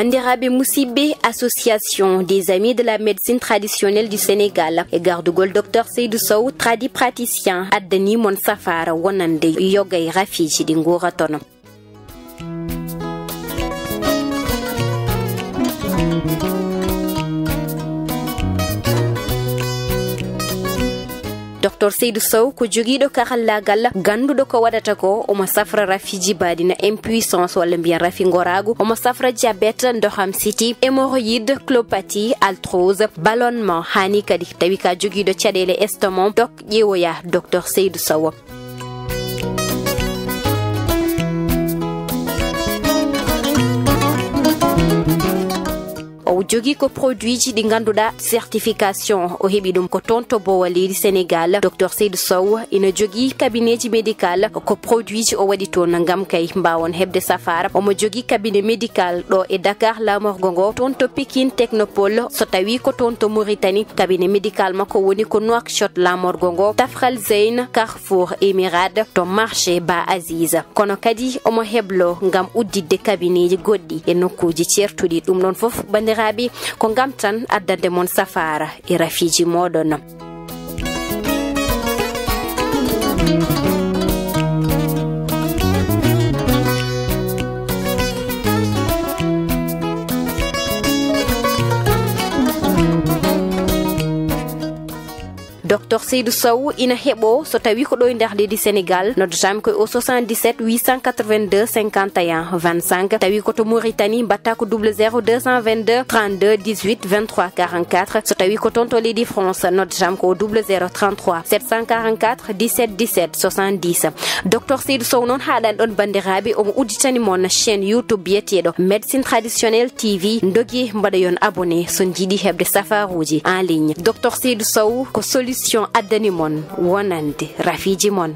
Bandirabe Moussibé, association des amis de la médecine traditionnelle du Sénégal et garde-gol Dr Seydou Sow, praticien Adani Mon Safara Wonande Yogay Rafiji Dingora Tono. Dr Seydou Sow ko jogiido karallagal gandudo ko wadata ko omo safra rafiji badina impuissance wala mbiyan rafi ngoragu omo safra diabète ndoham siti hémorroïde clopathie arthrose ballonnement hani kadi tawi ka jogiido caɗele estomac dok ƴeewoya Dr Seydou Sow. O jogi ko produit ji di ganduda certification o hebi dum ko tonto bo wali Sénégal. Dr Seydou Sow ina jogi cabinet médical ko produit ji o wadi to ngam kay mbawon hebde safara o mo jogi cabinet médical do e Dakar la morgongo tonto Pikine Technopole so tawi ko tonto Mauritanie cabinet médical mako woni ko Nouakchott la morgongo Tafral Zeyn Carrefour Emirade to marché Ba Aziz kono kadi o mo heblo ngam uddide cabinet ji goddi e nokkuji certudi dum non fof bandiraɓe ko ngam tan addande mon safara e rafiji moɗon. Dr Seydou Sow ina hebo so tawi ko do nder leydi Sénégal noddotami ko au 77 882 51 25 tawi ko to Mauritanie batta ko 00222 32 18 23 44 so tawi ko tonto leydi France noddotami ko 0033 744 17 17 70. Dr Seydou Sow non haɗan ɗon bandiraɓe omo udditani mon chaîne YouTube biyeteɗo médecine traditionnelle TV ndogi mbaɗa yon abonné so jiiɗi hebde safaruji en ligne. Dr Seydou Sow ko solution addani mon wonande rafiji mon.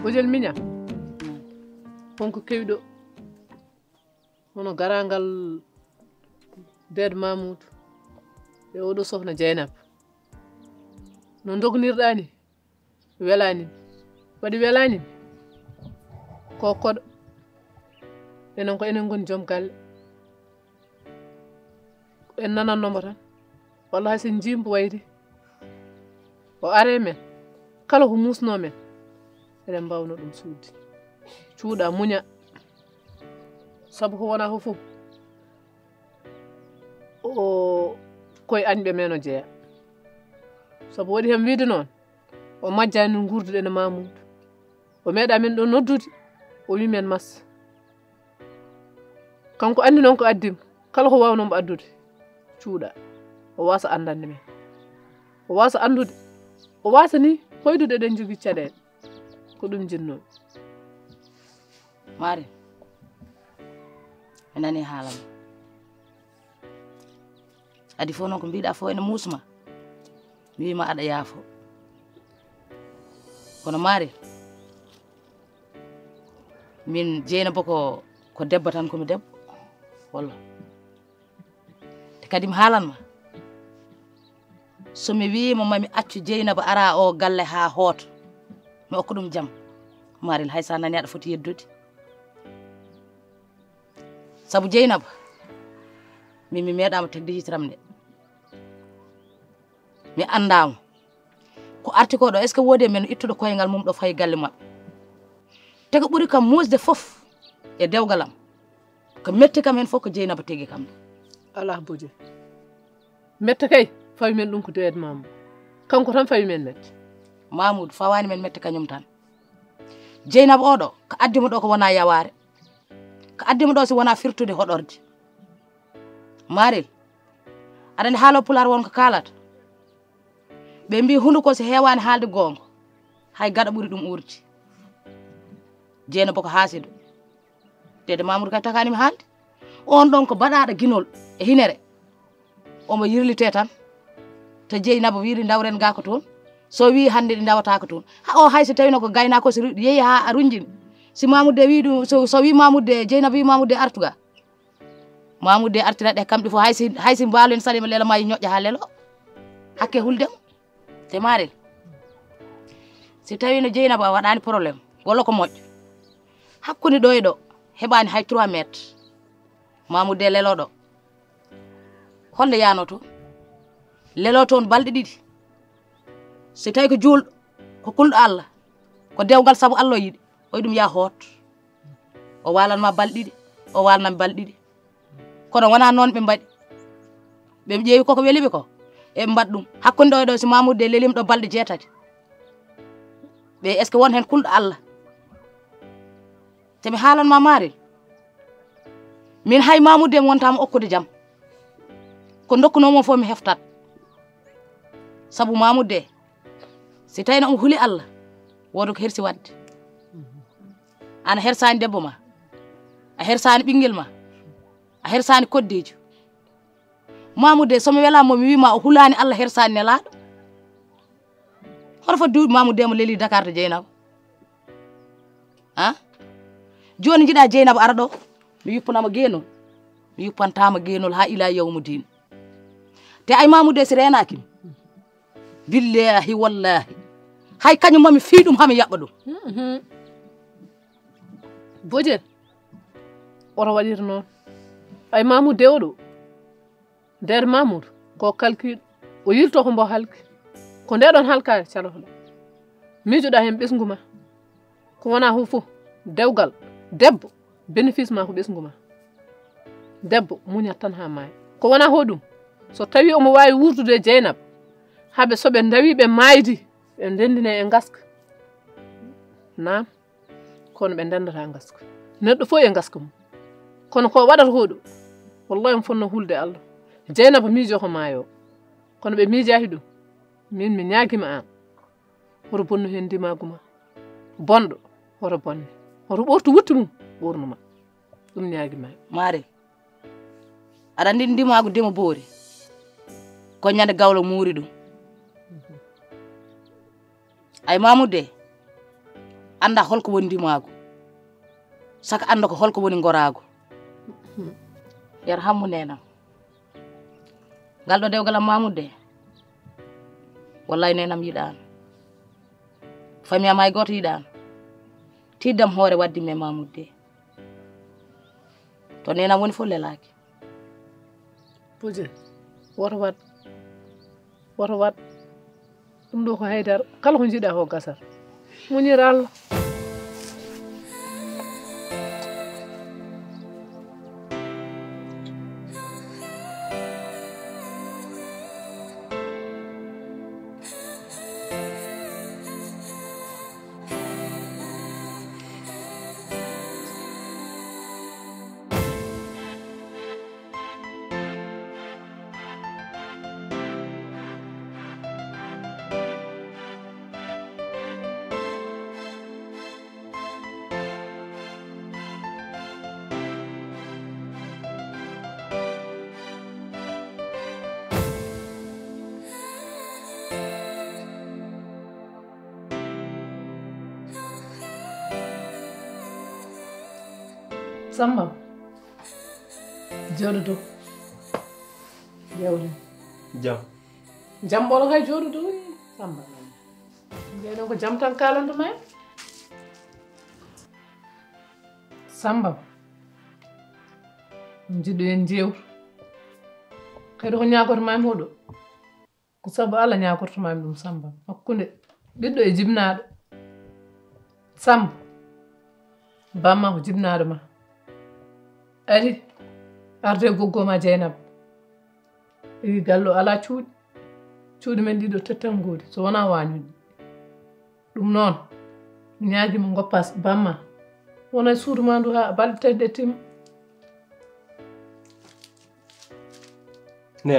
Bojel miña wonko kewɗo hono garangal Ded Mamoudou e oɗo sohna Dieynaba no dognirɗani welani waɗi welani ko koɗo enen ko enen goni joom galle en nanannomo tan wallahi sen jimbo wayri o are men kala ko musno men eɗen mbawno ɗum suudi cuuɗa muña sabu ko wona ko fof o koye añɓe men o jeeya sabu waɗi hen wiide noon o majjani no gurduɗen e Mamoudou o meeɗa men ɗo noddude o wi men massa kanko andi noon ko addimo kala ko wawnomo addude cuuɗa o wasa andande men o wasa andude o wasa ni hoydude eɗen jogui caɗele ko ɗum jinnomi. Mari mi nani haalam adi fof noon ko mbiɗa fof ene musma mi wima aɗa yaafo kono Marel min Dieynaba ko debbo tan komi debbo walla te kadi mi haalanma somi wima mami accu Dieynaba ara o galle ha hooto mi okka ɗum jaam Marel hay sa nani aɗa foti yeddude saabu Dieynaba min mi meeɗama tagde hiteram nde mi andamo ko arti ko ɗo est ce que woodi e men ittuɗo koyngal mum ɗo fayi galle maɓɓe te ko ɓuri kam musde fof e dewgalam ko metti kam hen fof ko Dieynaba tegi kam ala boje mette kay fawi men ɗum ko deede Mamoudou kanko tan fawi men mette Mamoudou fawani men mette kañum tan Dieynaba oɗo ko addimo ɗo ko wona yaware ko addimo ɗo si wona firtude hoɗorde Marel aɗa andi haalo pular wonko kalata ɓe mbi hunde ko so hewani haalde gonga hay gaɗa ɓuuri ɗum urdi Dieynaba ko haasido dede Mamoudou kay takanimi haalde on ɗon ko baɗaɗo guinol e hinere omo yirlite tan to Dieynaba wiiri dawren ga ko toon so wi hande ɗi dawata ko toon ha o hay so tawino ko gaynako so yeehi ha a runjini si Mamoudou wi ɗum so wi Mamoudou Dieynaba wi Mamoudou artuga Mamoudou artiraɗe kamɓe fof haysi mbalo en salima lelo ma yi ñoƴƴa ha lelo hakke huldemo te Marel si tawino Dieynaba waɗani probléme walla ko moƴƴo hakkude ɗo e ɗo heɓani hay 3 métres Mamoudou lelo ɗo holle yano toon lelo toon balɗe ɗiɗi si tawi ko julɗo ko kulɗo Allah ko dewgal saabu Allah o yiɗi o yi ɗum ya hoot o walanma balɗe ɗiɗi o walnami balɗe ɗiɗi kono wona noon ɓe mbaɗi ɓe ƴeewi koko weliɓe ko eɓe mbaɗ ɗum hakkude ɗo e ɗo si Mamoudou lelima ɗo balɗe 6 ɓe est ce que won hen kulɗo Allah te mi haalanma Marel min hay Mamoudou mi wontama okkude jaam ko dokkunomo fof mi heftat saabu Mamoudou si tawino omo huuli Allah wodo ko hersi wadde ana hersani debbo ma a hersani ɓinguel ma a hersani koddejo Mamoudou somi welama mi wima o hulani Allah hersani nelaɗo hoto fo duuɓi Mamoudou mo leeli Dakar to Dieynaba han joni jiiɗa Dieynaba ara ɗo mi yuppanama geenol mi yuppantama geenol ha ila yawmudin te ay Mamoudou si renakimi billahi wallahi hay kañum mami fii ɗum hami yaɓɓa ɗum Bodiel oto waɗir noon ay Mamoudou oɗo nder Mamoudou ko kalkiɗo o yirto ko mbo halki ko ndeɗon halkare calotoɗa miijoɗa hen ɓesgu ma ko wona hu fof dewgal debbo bénéfice ma ko ɓesgu ma debbo muñat tan ha maayi ko wona hoɗum so tawi omo wawi wurdude e Dieynaba haaɓe soɓe dawi ɓe maydi ɓe ndendine e gaska nam kono ɓe ndendata gaska neɗɗo fof e gaska mum kono ko waɗata hoɗo wallahi mi fonno hulde Allah Dieynaba miijo ko maayo kono ɓe miijaki ɗum min mi ñaguima an woto bonnu hen ndimagu ma bonɗo woto bonne woto ɓortu wutti mum ɓornuma ɗum ñaguima Marel aɗa andi ndimagu ndema boori ko ñande gawlo muuri ɗum ay Mamoudou anda holko woni ndimagu saka anda ko holko woni goragu yar hammu nenam ngal ɗo dewgalam Mamoudou wallahi nenam yiɗano fami am hay goto yiɗano tiddam hoore waddi me Mamoudou to nenam woni fof lelaki Bodiel woto wat ɗum ɗo ko haydara kala ko jiiɗa ko gasat muñir Allah Samba joɗo dow yawde jam ɓolo kay joɗo dow Samba jeyɗon ko jam tan kalantuma en Samba jiɗɗo en jewr kadi ko ñagotomami oɗo ko sabu Allah ñagotomami ɗum Samba hakkude ɓiɗɗo e jibnaɗo Samba bamma ko jibnaɗo ma ari arde goggoma Dieynaba ii gallo ala cuuɗi men ɗiɗo tettan goodi so wona wañude ɗum noon mi ñaaguima goppa bamma wona e suudu ma ndu ha balɗe tati ɗe timma ne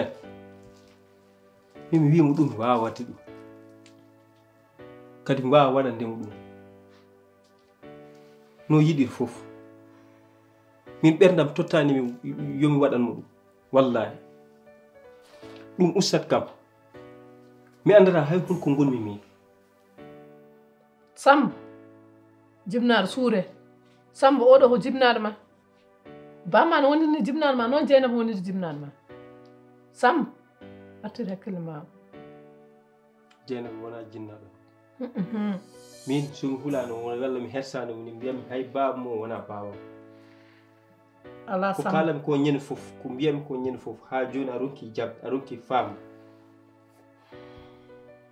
mi wimo ɗum mi wawa wadde ɗum kadi mi wawa waɗandemo ɗum no yiɗir fof min ɓerdam tottanimi yomi waɗanmo ɗum wallahi ɗum ustat kam mi andata hay holko gonmi min Samba jibnaɗo suure Samba oɗo ko jibnaɗo ma bamma no wonirni jibnaɗo ma noon Dieynaba woniri jibnaɗo ma Samba artiri hakkille ma Dieynaba wona jinnaɗo min somi hulano walla mi hersano ni mbiyami hay baba mo wona baba ala ko Samba kalami ko ñande fof ko mbiyami ko ñande fof ha joni a ronki jabde a ronki faam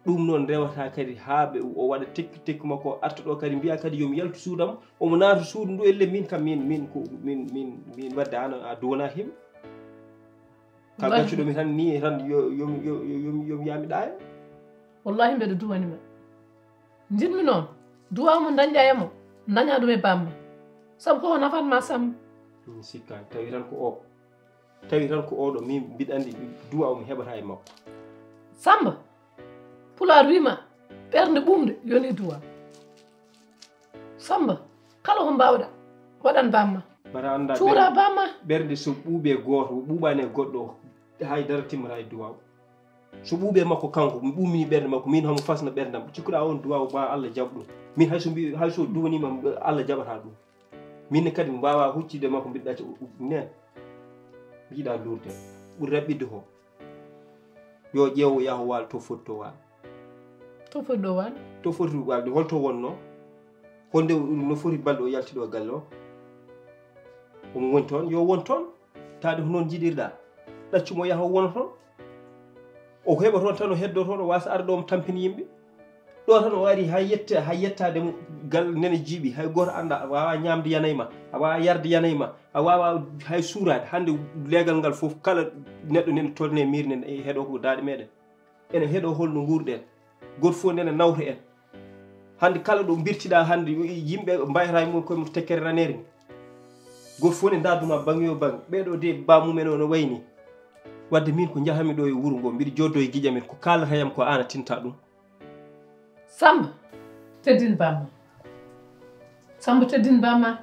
ɗum noon rewata kadi haaɓe o waɗa tekki tekki makko arta ɗo kadi mbiya kadi yomi yaltu suudam omo naata suudu ndu elle min kam min wadde an a duwona him ka gaccuɗomi tan ni tan yomi yami ɗaya wallahi mbeɗa duwanima jiɗmi noon duwamo dañƴa emo daña ɗum e bamma sabu koko nafatma Samba min sikkani tawi tan ko oɗo min mbiɗa andi duwa omi heɓata e makko Samba Pulaar wima ɓernde ɓumde yoni duwa Samba kala ko mbawɗa waɗan bamma bara anda cuura bamma ɓernde so ɓuuɓe goto ɓuuɓani e goɗɗo haydara timmata e duwaw so ɓuuɓe makko kanko mi ɓuumini ɓernde makko min homo fasna ɓerdam cikkuɗa on duwaw ma Allah jaɓ ɗum min hayso duwanima Allah jaɓata ɗum minne kadi mi mbawa huccide makko mbiɗa nen mbiɗa lurde ɓuuri raɓɓidde ko yo ƴeewo yaho waalo to foti to waalo to foti ɗo waalo to foti waalde holto wonno honde no foti balɗe o yaltiɗo galle o omo woni toon yo won toon taade ko noon jiɗirɗa ɗaccumo yaha o wona toon o heɓa toon tan o heddo toon o wasa arde omo tampini yimɓe ɗo tan o ari hay yettade gal nene jiiɓi hay goto anda a wawa ñamde yanayma a wawa yarde yanayma a wawa hay suurade hande leegal ngal fof kala neɗɗo nene tolne miir nene heeɗo ko daaɗe meɗen ene heeɗo holno guurɗen goto fof nene nawta en hande kala ɗo birtiɗa hande yimɓe mbayata mum koye tekkere ranere ni goto fof ne daduma bange o bange ɓeɗo de bamumen o no wayni wadde min ko jahami ɗo e wuuro ngo mbiɗa joddo e guiƴamen ko kalata yam ko an a tinta ɗum Samba teddin bamma Samba teddin bamma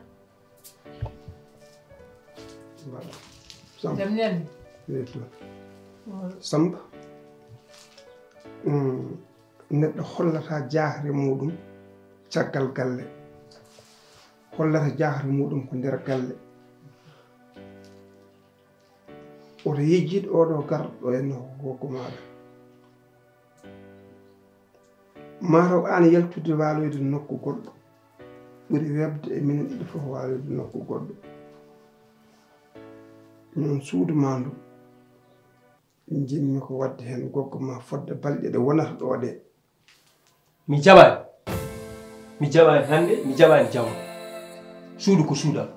jam ñalli Samba neɗɗo hollata jahre muɗum caggal galle hollata jahre muɗum ko nder galle oto yejjiɗo oɗo garɗo henno goggo maɗa mataw an yaltude waloyde nokku goɗɗo ɓuuri webde e minen ɗiɗi fof waloyde nokku goɗɗo non suudu ma ndu jinmi ko wadde hen goggo ma fodde balɗe ɗe wonata ɗo ɗe mi jaɓani hande mi jaɓani jamma suudu ko suudam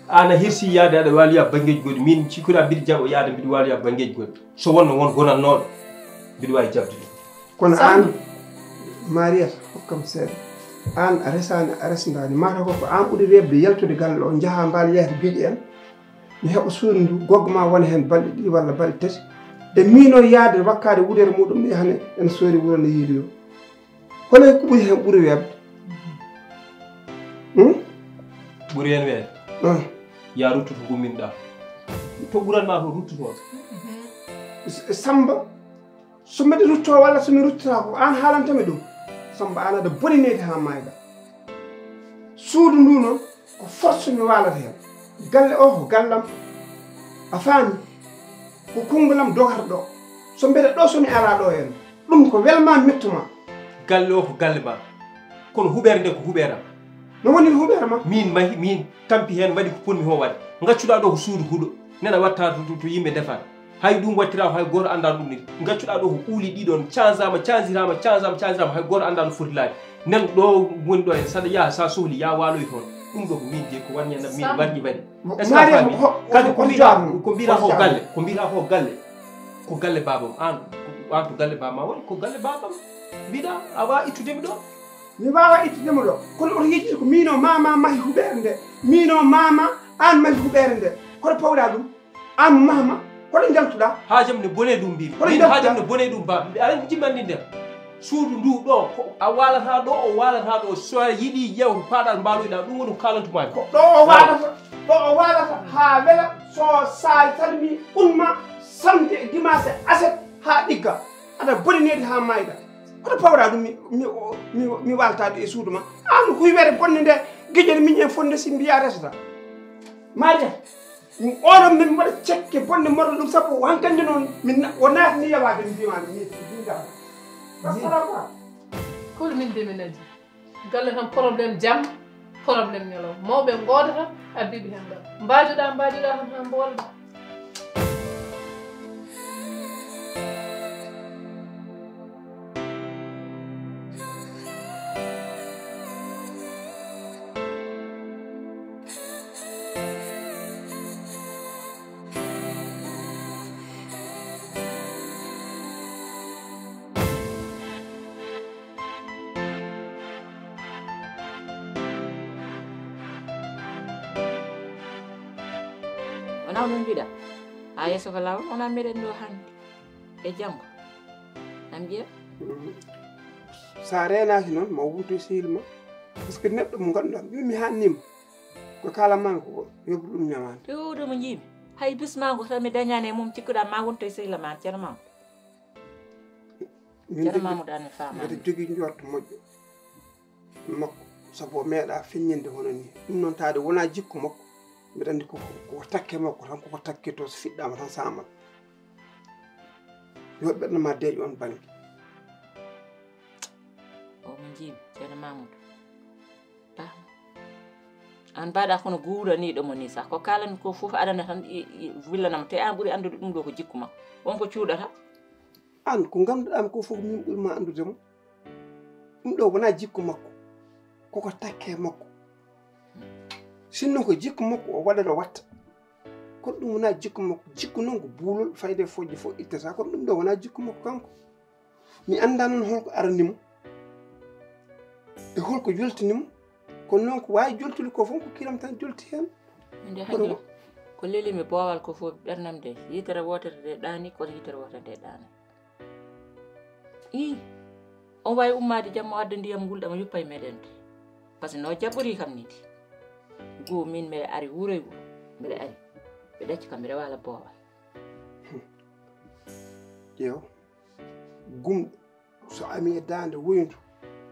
an a hirsi yaade aɗa waliya bangueji goɗɗi min cikkuɗa mbiɗa jaɓa yaade mbiɗa waliya bangueji goɗɗi so wonno won gonannoɗo mbiɗa wawi jabde ɗum kono an Mariata hokkam seeɗa an a resani a resdani mataw ko an ɓuuri webde yaltude galle o jaaha mbal yeyde guiƴi en mi heɓa suudu ndu goggo ma wona hen balɗe ɗiɗi walla balɗe tati e mino yaade wakkade wudere muɗum yahane en soori wuro no yiiloyo hono ko ɓuuri hen ɓuuri webde ɓuuri hen weede ya ruttuto gumminɗa to ɓuranma to ruttuto Samba so mbeɗa rutto walla somi ruttata ko an haalantami ɗum Samba an aɗa boninede ha mayga suudu ndu noon ko force mi walata hen galle o ko gallam a faami ko kungulam dogata ɗo so mbiyete ɗo somi ara ɗo hen ɗum ko welma mettuma galle o ko galle ma kono huɓere nde ko huɓeram no woni huɓere ma min mahi min tampi hen waɗi ko ponmi ho waɗe gaccuɗa ɗo ko suudu huuɗo nena watta to yimɓe defat hay ɗum wattirama hay goto anda ɗum ni gaccuɗa ɗo ko ɓuuli ɗiɗon changirama hay goto anda no foti laade nen ɗo woni ɗo en saɗa yaha sa sohli ya waloy toon ɗum ɗo ko min je ko wanñana min warñi waɗi est ce que a faami kadi ko mbira ko galle ko mbira ko galle babam an to galle baba ma woni ko galle babam mbiɗa a wawa ittudemi ɗo mi wawa ittudemo ɗo kono oto yejjiti ko mino mama mahi huɓere nde mino mama an mahi huɓere nde koto pawɗa ɗum an mama koɗo jaltuɗa haajam ne bone ɗum mbimi min haajam ne bone ɗum baba aɗa jimmandi nden suudu ndu ɗo a walata ɗo o walata ɗo so yiiɗi yew paɗa mbaloyɗa ɗum woni ko kalantuma ko ɗo o walata ha wela so sa salmi umma samde dimanche aset ha ɗigga aɗa bonanede ha mayɗa koto pawɗa ɗum mi waltade e suudu ma an ko wiwete bonde nde gueƴel min en fonde si mbiya resata maria oɗon min mbaɗa cekke bonde moɗo ɗum sabu hankandi noon min o natni yawade mbimami mingaa kul min deminaji galle tan probléme jam probléme ñalaw mawɓe godata addiɓe hen ɗa mbajoɗa tan ha mbolɗa wona ɗum mbiɗa ha yesso ko lawol wona meɗen ɗo hande e janggo nam jeeya sa renaki noon ma wuto sehil ma par ce que neɗɗo mo ganduɗa mi hannima ko kalamami ko yoɓru ɗum ñamade pewɗo mo jiimi hay bismago tan mi dañani e mum cikkuɗa ma wonto e sehila ma ceerno mamadou ceerno mamadou an mi faama mbeɗa jogui jorto moƴƴo makko sabu o meeɗa feññinde hono ni ɗum noon taade wona jikku makko mbiɗa andi ko takke makko tan koko takke to so fiɗɗama tan samal yo ɓernama deeƴ on banggue o mo jiimi ceerno mamadou bama an mbaɗa kono guuraniɗo mo ni sah ko kalami ko foof aɗana tan willanama te an ɓuuri andude ɗum ɗo ko jikku makko wonko cuuɗata an ko ganduɗami ko foof min ɓuurima andudemo ɗum ɗo wona jikku makko koko takke makko sinno ko jikku makko o waɗa ɗo watta kono ɗum wona jikku makko jikku noon ko buulol fayde fojje fof ittata kono ɗum ɗo wona jikku makko kanko mi anda noon holko aranimo e holko joltinimo kono noon ko wawi joltude ko fof ko kiram tan jolti hen nde hannde ko lelimi boowal ko fof ɓernam de yitere wotere de ɗani kono yitere wotere de ɗana i on wawi ummade jamma wadde ndiyam gulɗama yuppa e meɗen de par ce que no jaɓɓori kam nidi go min mbiɗa ari wuroy wuro mbiɗa ari ɓe ɗacci kam mbiɗa wala boowal ƴeew gumɗo so ami e dande woyndu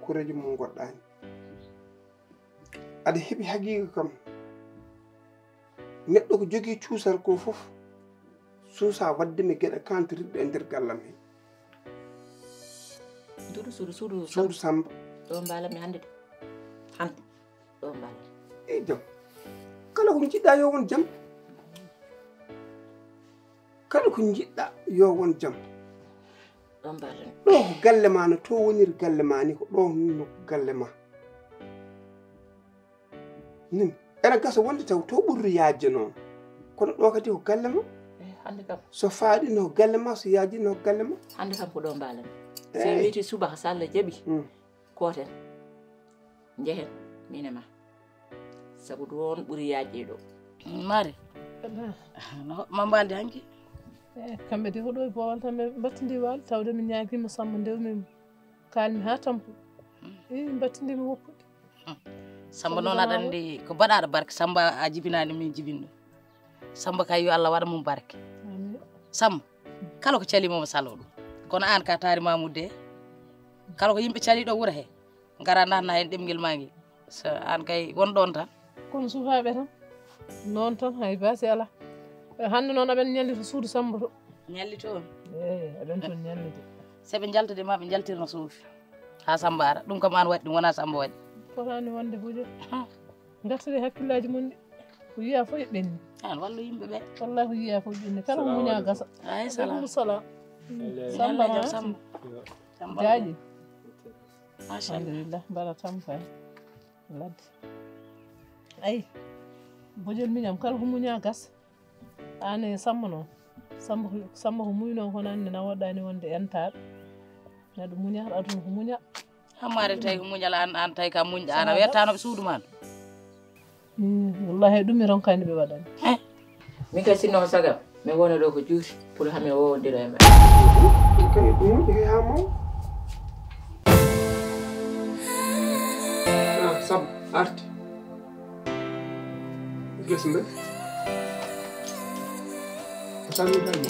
koreji mum goɗɗani aɗa heeɓi haqiqa kam neɗɗo ko jogui cuusal ko foof suusa waddemi gueɗe kantoriɗɗe e nder gallam he suudu samba ɗo mbalami hande de hande ɗo mbalami e jam kala ko jiɗɗa yo won jam kala ko jiɗɗa yo won jam ɗo mbalami ɗo ko galle ma no to woniri galle ma ni ko ɗo no galle ma nin ene gasa wonde taw to ɓurri yaajde noon kono ɗo kadi ko galle ma hande kam so faaɗi no galle ma so yaaji no galle ma hande kam ko ɗo mbalami so wiyete subaka so Allah jaaɓi koten jehen min e ma sabu ɗon ɓuuri yaajde ɗo mari ma mbandi hanki kamɓe de hoɗo e boowal tan ɓe battindi waali tawde min ñaaguima Samba ndewmi kalmi ha tampu i battindimi woppude Samba noon aɗa andi ko baɗaɗo barke Samba a jibinani min jibinɗo Samba kay yo Allah waɗa mum barke Samba kala ko calimomo salo ɗum kono an ka taari Mamoudou de kala ko yimɓe caliɗo wuuro he gara nanna hen ɗemguel ma nguel so an kay won ɗon tan kono suufaɓe tan noon tan hay baasi ala hande noon aɓen ñallita suudu Samba to ñallito on aɓen toon ñallide seɓe jaltude ma ɓe jaltirno suufi ha Samba ara ɗum kam an waɗi ɗum wona Samba waɗi fotani wonde Boudié gartade hakkillaji mon ɗi ko yiya fof e ɓenni an wallu yimɓe ɓe wallahi ko yiya fof ɓenni kala ko muña gasa ay salam salam Samba ma Samba jaaƴi machallah alhamdulillah mbaɗa tampay ladde ayi Boudié miñam kala ko muña gas ane Samba noon Samba ko muyno kono anne na waɗɗani wonde entaɗo neɗɗo muñata aduna ko muña hammare tawi ko muñal an tawi ka muñɗa an a wettanoɓe suudu ma wallahi ɗum mi ronkani ɓe waɗani min kay sinno ko sagam mi wona ɗo ko juuti pour hami wowodira e men kay ɗum moƴƴi ha maw Samba arti gesa mbe ko salmidani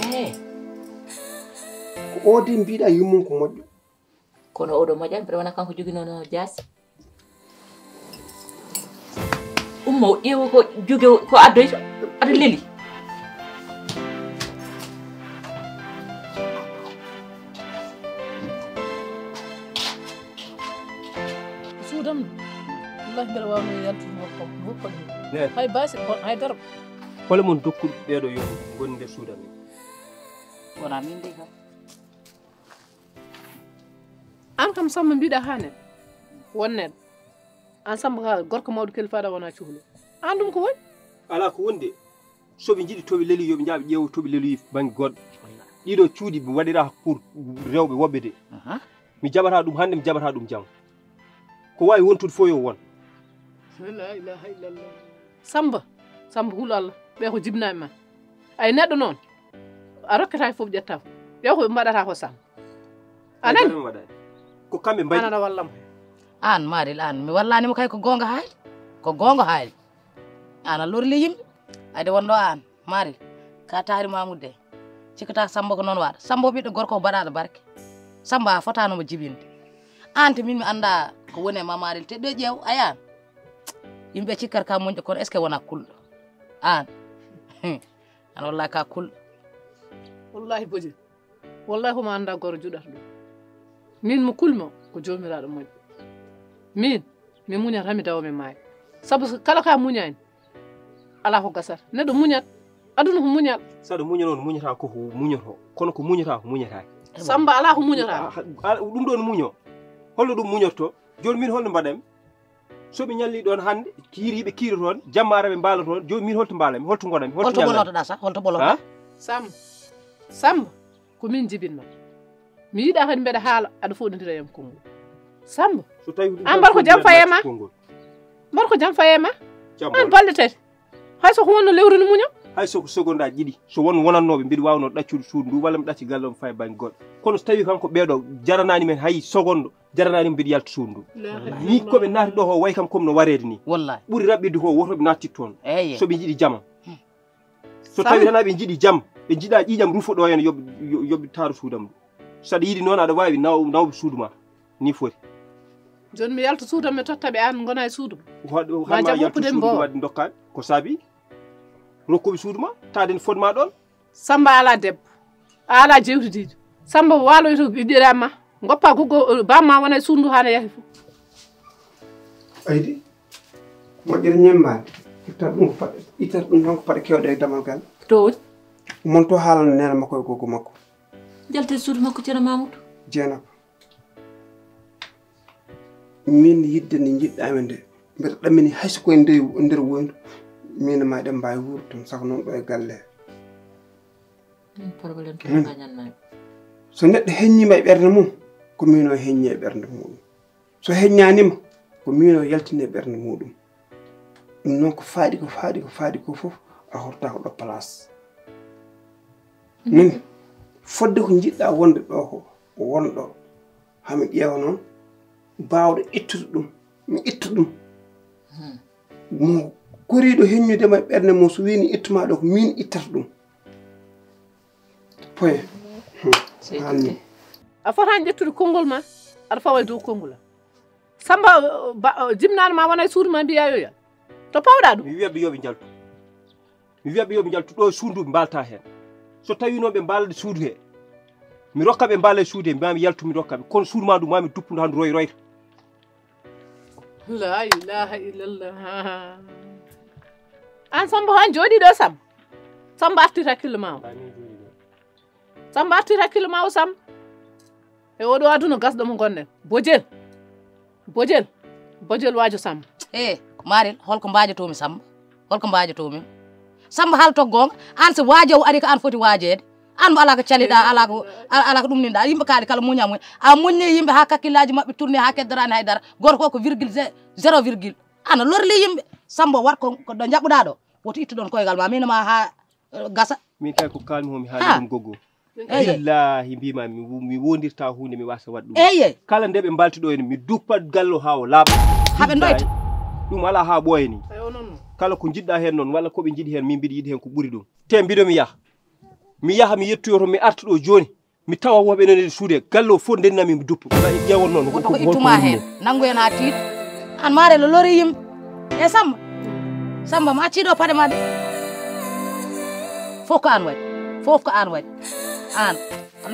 ko odi mbiɗa yummum ko moƴƴo kono oɗo moƴƴani mbeɗa wona kanko joginono jaasi ummo ƴeewo ko jogi ko addoyto aɗa leli suudam wallahi mbeɗa wawno yaltude hokka hay baasi haydara hole mon dokkuɗo ɓeeɗo yo goni nder suudan ni wona min de kam an kam Samba mbiɗa ha neɗɗo won neɗɗo an Samba ka gorko mawɗo kelifaɗa wona cuhlo an ɗum ko woni ala ko wonde soɓe jiiɗi toɓe leeli yoɓe jaaɓe ƴeewo toɓe leeloyi banggue goɗɗo ɗiɗo cuuɗi mi waɗira pour rewɓe woɓɓe de mi jaɓata ɗum hande mi jaɓata ɗum janggo ko wawi wontude fof yo won la ilaha illallah Samba huulo Allah ɓe ko jibnaɓe ma ay neɗɗo noon a rokkata fof ƴetta fof ɓe ko ɓe mbaɗata ko Samba anani waɗani ko kamɓe mbaɗi anana wallam an Maril an mi wallanimo kay ko gonga haali an a lorli yimɓe ayde wonɗo an Maril ka taari Mamoudou de cikkata Samba ko noon waɗa Samba ɓiɗɗo gorko mbaɗaɗo barke Samba a fotanomo jibinde an te min mi anda ko woni e ma Maril te ɗo ƴeew ayan yimɓe cikkata ka moƴƴo kono est ce que wona kulɗo an an wallahi ka kulɗo wallahi Boudié wallahi komo anda goro juɗata ɗum min mo kulmo ko jomiraɗo moƴƴo min mi muñata mi dawa mi maayo saabu kala ka muñani ala ko gasata neɗɗo muñat aduna ko muñal saɗa muña noon muñata koko muñoto kono ko muñata ko muñataki Samba ala ko muñata ɗum ɗon muño holno ɗum muñotto joni min holno mbaɗami soɓe ñalli ɗon hande kiiriɓe kiiro toon jamma ara ɓe mbaala toon joni min holto mbaalami holto gonami holto ɓolotoɗa sa holto ɓolotoɗa Samba ko min jibinma mi yiiɗa kadi mbeɗa haala aɗa foɗodira yam konngol Samba so tawi an mbaɗa ko jam fayema mbaɗa ko jam fayema an balɗe tati hay soko wonno lewru no muño hay soko seconde aji ɗiɗi so won wonannoɓe mbiɗa wawno ɗaccude suudu ndu walla mi ɗacci galle om faye banggue goɗɗo kono so tawi kanko ɓeeɗo jaranani men hay seconde jaranani mbiɗa yalta suudu ndu ni koɓe naati ɗo ko way kam comme no warede ni wallahi ɓuuri raɓɓirde ko wotoɓe nattit toon eyyi soɓe jiiɗi jama so tawi tan ɓe jiiɗi jam ɓe jiiɗa ƴiƴam rufo ɗo hen yoɓe taaru suudam ndu saɗa yiiɗi noon aɗa wawi nawɓe suudu ma ni foti joni mi yalta suudam mi totta ɓe an gona e suudu ma yaltu suudu wadde dokkaɓe ko saabi rokkuɓe suudu ma taade fodma ɗon Samba ala debbo ala jewtidijo Samba waloy to ɓiɗɗirama goppa goggo bamma wona e suudu hana yahi fof aydi moƴƴere ñemmade ittata ɗum ko paɗe ittata ɗum tan ko paɗe kewɗe e damal gal to woni mon to haalano nena makko e goggo makko jaltede suudu makko ceerno Mamoudou jeenaba min yidde nde jiɗɗami nde mbeɗa ɗamini hayso koye nder woyndu min ma eɗen mbawi wuurde toon saka noon ɗo e galle probléme to gañannaɓe so neɗɗo heññima e ɓerde mum ko min o heññi e ɓerde muɗum so heññanima ko min o yaltini e ɓerde muɗum ɗum noon ko faaɗi ko fof a horta ko ɗo place min fodde ko jiɗɗa wonde ɗo ko wonɗo hami ƴeewa noon bawɗo ittude ɗum mi itta ɗum mo koriɗo heññudema e ɓerde mum so wini ittuma ɗo ko min ittata ɗum poye hanni a fotani ƴettude konngol ma aɗa fawa e dow konngol am Samba jibnani ma wona e suudu ma mbiya yoya to pawɗa ɗum mi wiyaɓe yoɓe jaltu mi wiyaɓe yoɓe jaltu ɗo suudu ɓe mbalta hen so tawi noon ɓe mbalde suudu he mi rokka ɓe mballa e suudu he mami yaltu mi rokkaɓe kono suudu ma ɗum mami duppudu handu royta la ilaha illallah an Samba han jooɗi ɗo Samba Samba artir hakkille ma o Samba artir hakkille ma o Samba e oɗo aduna gasɗo mo gonɗen bojel waajo Samba Maril holko mbajotomi Samba holko mbajotomi Samba haalto gonga an so waajowo ari ko an foti waajede an mo ala ko caliɗa ala ko ɗumninɗa yimɓe kaali kala muña muñ a muñni yimɓe ha kakkillaji mabɓe tourné ha keddarani haydara goto ko virgule 0 ana lorli yimɓe Samba wat ko ɗo jaɓɓuɗa ɗo woto ittu ɗon koygal ma minoma ha gasa min kay ko kalmi homi haali ɗum goggo billahi mbima mi wondirta hunde mi wasa waɗ ɗum kala nde ɓe mbalti ɗo en mi duppat gallo ha o laaɓa haɓe doyta ɗum ala ha ɓooya ni kala ko jiɗɗa hen noon walla koɓe jiiɗi hen min mbiɗa yiiɗi hen ko ɓuuri ɗum te mbiɗomi yaha mi yettoyoto mi arta ɗo joni mi tawa woɓe nene suude gallo fof ndennami mi duppa ƴewon noon ko ittuma hen nanggu hen ha tiiɗ an maare lo lori yimɓe e Samba ma acciɗo paɗe ma de fof ko an waɗi an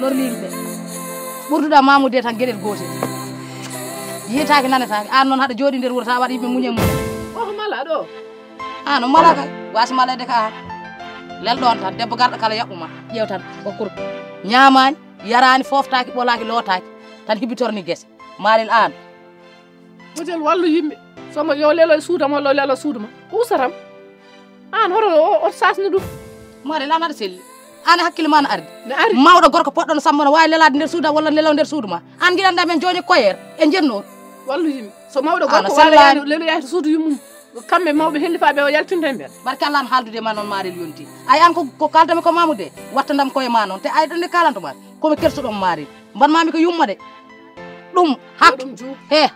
lorli yimɓe ɓurduɗa Mamoudou tan gueɗel gotel yitaki nanetaki an noon haɗa jooɗi nder wuuro ta waɗa yimɓe muñe o mala ɗo an o mala kay wasi malede ka han lelɗon tan debbo garɗo kala yaɓɓuma ƴeew tan hokkuɗo ñamani yarani foftaki ɓolaki lootaki tan hibitorni guese Maril an bojel wallu yimɓe Samba yo lelo e suudam walla o lelo suuduma usatam an hoto o sasni ɗum Maril an aɗa selli an hakkille ma no ardi mawɗo gorko poɗɗo no Samba no wawi lelade nder suuda walla lelo nder suudu ma an guiɗanda men joni koyer e jennoɗo wallu yimɓe so mawɗo gorko walla lelo yahay to suudu yummum kamɓe mawɓe hellifaɓe o yaltinde e mbeɗa barke Allah an haaldude ma noon Maril yonti ay an ko kaldami ko Mamoudou de wattandam koye ma noon te ay ɗo nde kalantoma komi kersuɗon Maril mbanmami ko yumma de ɗum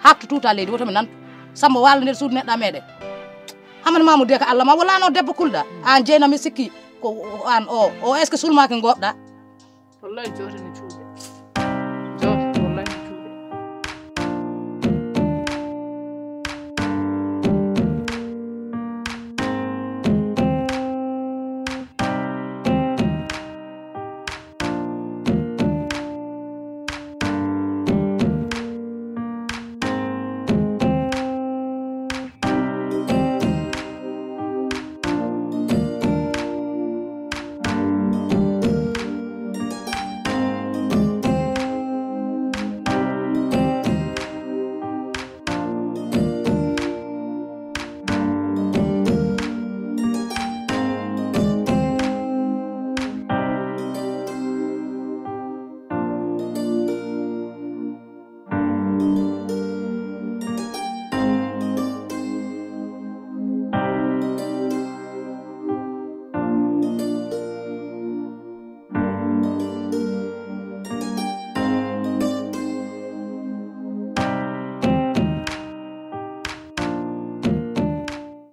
haktu tuta leydi wotomi nanto Samba walla nder suudu neɗɗa meɗen hamane Mamoudou ko Allah ma wala no debbo kulɗa an jeynami sikki ko an o est ce que sulmaki goɓɗa wallahi jotani